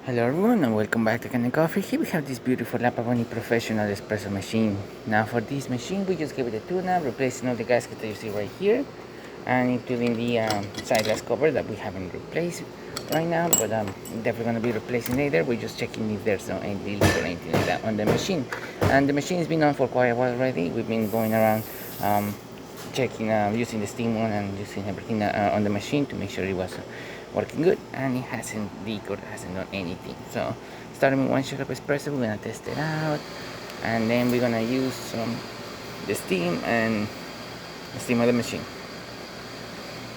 Hello everyone and welcome back to Kanen Coffee. Here we have this beautiful Pavoni professional espresso machine. Now for this machine we just gave it a tune-up, replacing all the gaskets that you see right here and including the side glass cover that we haven't replaced right now, but definitely going to be replacing later. We're just checking if there's no any leaks or anything like that on the machine. And the machine has been on for quite a while already. We've been going around checking, using the steam one and using everything on the machine to make sure it was working good, and it hasn't leaked or hasn't done anything. So starting with one shot of espresso, we're gonna test it out, and then we're gonna use the steam and the steam of the machine.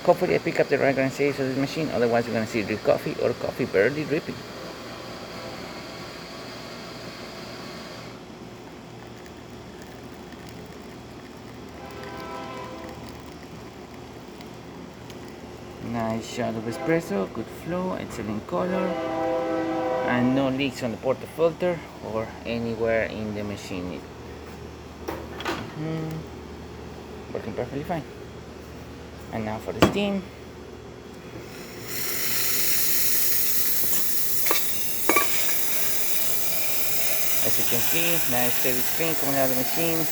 Hopefully I pick up the right gradients of this machine, otherwise we're gonna see drip coffee or coffee barely dripping. Nice shot of espresso, good flow, excellent color, and no leaks on the portafilter or anywhere in the machine. Working perfectly fine. And now for the steam. As you can see, nice steady stream coming out of the machine.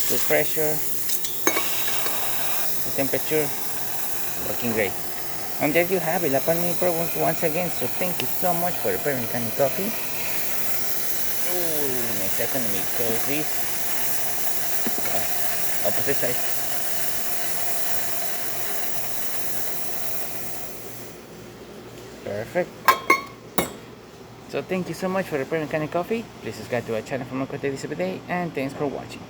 Good pressure. The temperature working great. And there you have it, La Palma Pro once again. So thank you so much for repairing Kanen Coffee. Oh, in a second, let me close this. Opposite side. Perfect. So thank you so much for repairing Kanen Coffee. Please subscribe to our channel for more content every day, and thanks for watching.